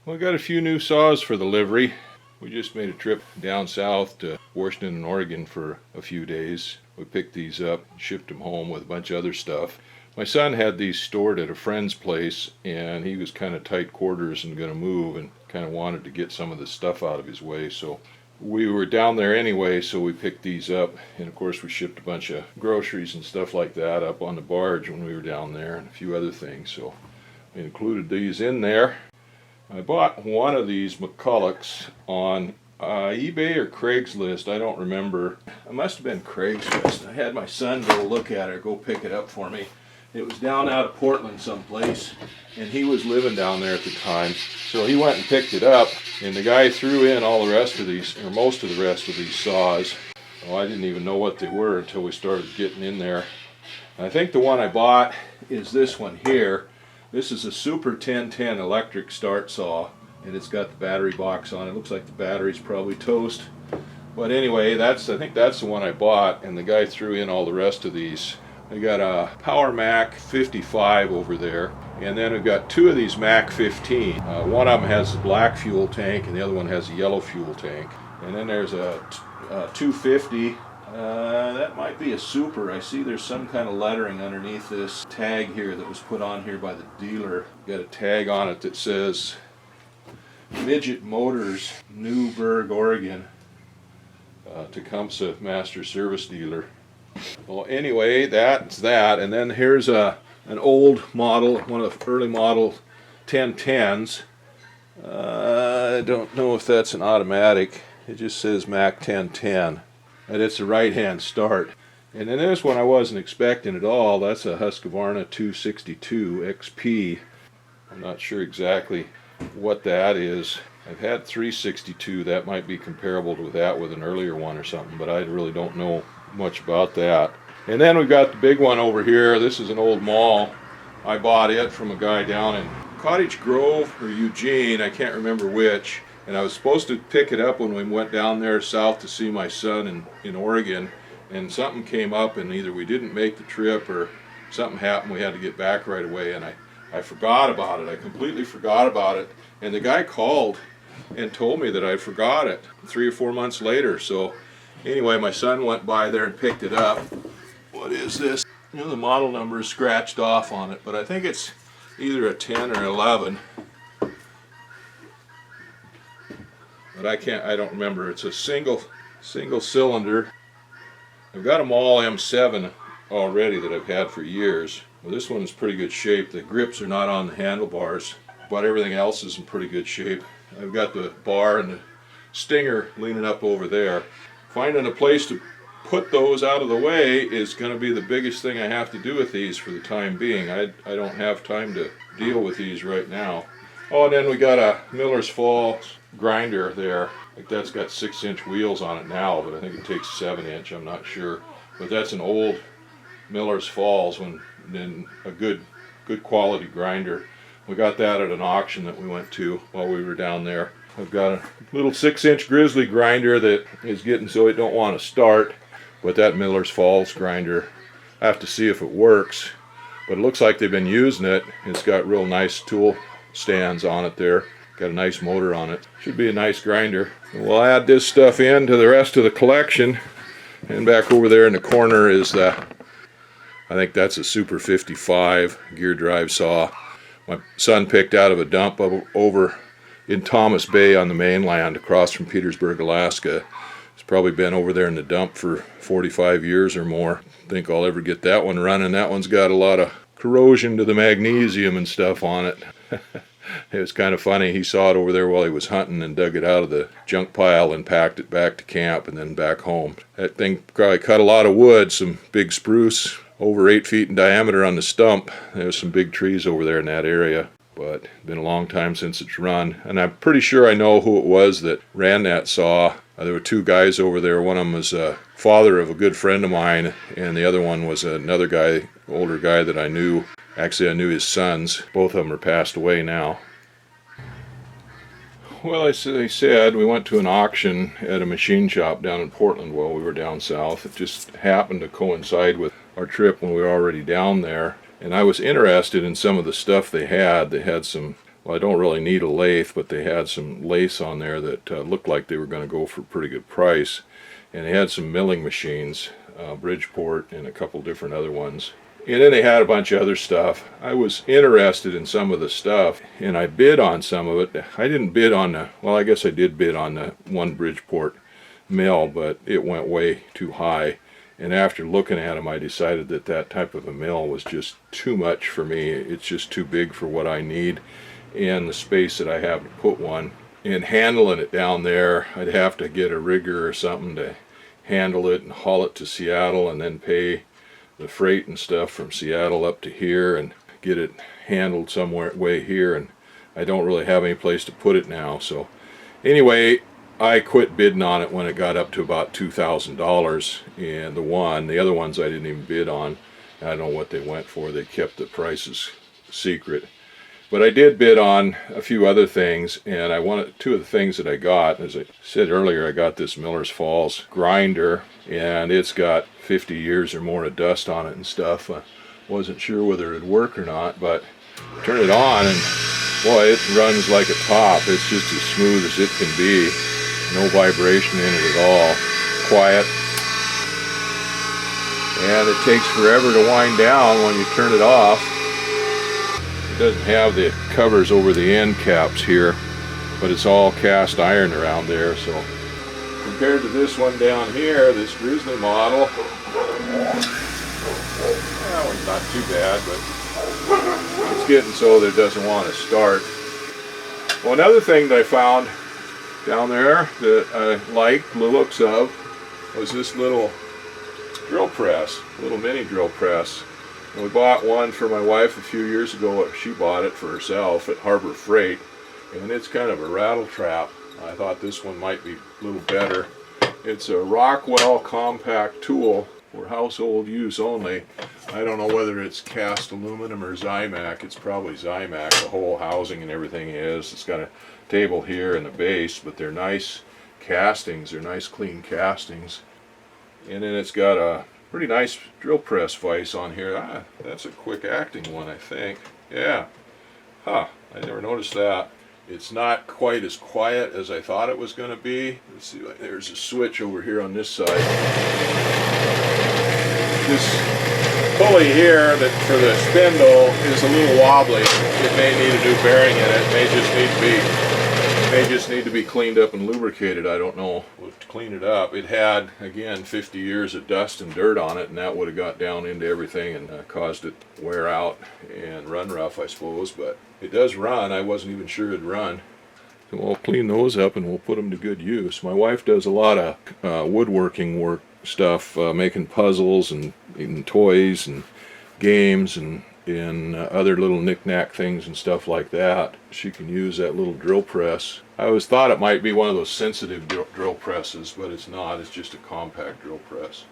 Well, I got a few new saws for the livery. We just made a trip down south to Washington and Oregon for a few days. We picked these up, shipped them home with a bunch of other stuff. My son had these stored at a friend's place, and he was kind of tight quarters and going to move and kind of wanted to get some of the stuff out of his way. So we were down there anyway, so we picked these up. And of course we shipped a bunch of groceries and stuff like that up on the barge when we were down there, and a few other things. So we included these in there. I bought one of these McCullochs on eBay or Craigslist. I don't remember. It must have been Craigslist. I had my son go look at it, go pick it up for me. It was down out of Portland someplace, and he was living down there at the time. So he went and picked it up, and the guy threw in all the rest of these, or most of the rest of these saws. Well, I didn't even know what they were until we started getting in there. I think the one I bought is this one here. This is a Super 1010 electric start saw, and it's got the battery box on it. It looks like the battery's probably toast. But anyway, I think that's the one I bought, and the guy threw in all the rest of these. I got a Power Mac 55 over there, and then we've got two of these Mac 15. One of them has a black fuel tank, and the other one has a yellow fuel tank. And then there's a 250. That might be a Super. I see there's some kind of lettering underneath this tag here that was put on here by the dealer. Got a tag on it that says Midget Motors, Newburgh, Oregon, Tecumseh Master Service Dealer. Well, anyway, that's that. And then here's an old model, one of the early model 1010s. I don't know if that's an automatic. It just says Mac 1010. And it's a right-hand start. And then this one I wasn't expecting at all. That's a Husqvarna 262 XP. I'm not sure exactly what that is. I've had 362. That might be comparable to that with an earlier one or something, but I really don't know much about that. And then we've got the big one over here. This is an old Maul. I bought it from a guy down in Cottage Grove or Eugene. I can't remember which. And I was supposed to pick it up when we went down there south to see my son in Oregon, and something came up, and either we didn't make the trip or something happened. We had to get back right away, and I forgot about it. I completely forgot about it. And the guy called and told me that I forgot it 3 or 4 months later. So anyway, my son went by there and picked it up. What is this? You know, the model number is scratched off on it, but I think it's either a 10 or 11. But I don't remember. It's a single cylinder. I've got a Maul M7 already that I've had for years. Well, this one is pretty good shape. The grips are not on the handlebars, but everything else is in pretty good shape. I've got the bar and the stinger leaning up over there. Finding a place to put those out of the way is going to be the biggest thing I have to do with these for the time being. I don't have time to deal with these right now. Oh, and then we got a Miller's Falls grinder there. Like that's got 6-inch wheels on it now, but I think it takes 7-inch. I'm not sure. But that's an old Miller's Falls, then a good quality grinder. We got that at an auction that we went to while we were down there. I've got a little 6-inch Grizzly grinder that is getting so it don't want to start. But that Miller's Falls grinder, I have to see if it works. But it looks like they've been using it. It's got real nice tool stands on it there. Got a nice motor on it. Should be a nice grinder. We'll add this stuff in to the rest of the collection. And back over there in the corner is I think that's a Super 55 gear drive saw. My son picked out of a dump over in Thomas Bay on the mainland across from Petersburg, Alaska. It's probably been over there in the dump for 45 years or more. I think I'll ever get that one running. That one's got a lot of corrosion to the magnesium and stuff on it. It was kind of funny. He saw it over there while he was hunting and dug it out of the junk pile and packed it back to camp and then back home. That thing probably cut a lot of wood, some big spruce, over 8 feet in diameter on the stump. There's some big trees over there in that area. But it's been a long time since it's run. And I'm pretty sure I know who it was that ran that saw. There were 2 guys over there. One of them was a father of a good friend of mine, and the other one was another guy, older guy that I knew. Actually, I knew his sons. Both of them are passed away now. Well, as I said, we went to an auction at a machine shop down in Portland while we were down south. It just happened to coincide with our trip when we were already down there. And I was interested in some of the stuff they had. They had some well, I don't really need a lathe, but they had some lace on there that looked like they were going to go for a pretty good price. And they had some milling machines, Bridgeport and a couple different other ones. And then they had a bunch of other stuff. I was interested in some of the stuff, and I bid on some of it. I didn't bid on the, well, I guess I did bid on the one Bridgeport mill, but it went way too high. And after looking at them, I decided that that type of a mill was just too much for me. It's just too big for what I need and the space that I have to put one. And handling it down there, I'd have to get a rigger or something to handle it and haul it to Seattle and then pay the freight and stuff from Seattle up to here and get it handled somewhere way here, and I don't really have any place to put it now. So anyway, I quit bidding on it when it got up to about $2,000, and the other ones I didn't even bid on. I don't know what they went for. They kept the prices secret. But I did bid on a few other things, and I wanted two of the things that I got. As I said earlier, I got this Miller's Falls grinder, and it's got 50 years or more of dust on it and stuff. I wasn't sure whether it would work or not, but turn it on and boy, it runs like a top. It's just as smooth as it can be. No vibration in it at all. Quiet. And it takes forever to wind down when you turn it off. It doesn't have the covers over the end caps here, but it's all cast iron around there. So compared to this one down here, this Grizzly model, that one's not too bad, but it's getting so that it doesn't want to start. Well, another thing that I found down there that I liked the looks of was this little drill press, little mini drill press. And we bought one for my wife a few years ago. She bought it for herself at Harbor Freight, and it's kind of a rattle trap. I thought this one might be a little better. It's a Rockwell compact tool for household use only. I don't know whether it's cast aluminum or Zymac. It's probably Zymac. The whole housing and everything is. It's got a table here and a base, but they're nice castings. They're nice clean castings. And then it's got a pretty nice drill press vise on here. That's a quick acting one, I think. Yeah. Huh. I never noticed that. It's not quite as quiet as I thought it was going to be. Let's see, there's a switch over here on this side. This pulley here that for the spindle is a little wobbly. It may need a new bearing in it. It may just need to be cleaned up and lubricated. I don't know. We'll clean it up. It had, again, 50 years of dust and dirt on it, and that would have got down into everything and caused it to wear out and run rough, I suppose. But it does run. I wasn't even sure it'd run. So we'll clean those up and we'll put them to good use. My wife does a lot of woodworking work stuff, making puzzles and toys and games and other little knick-knack things and stuff like that. She can use that little drill press. I always thought it might be one of those sensitive drill presses, but it's not. It's just a compact drill press.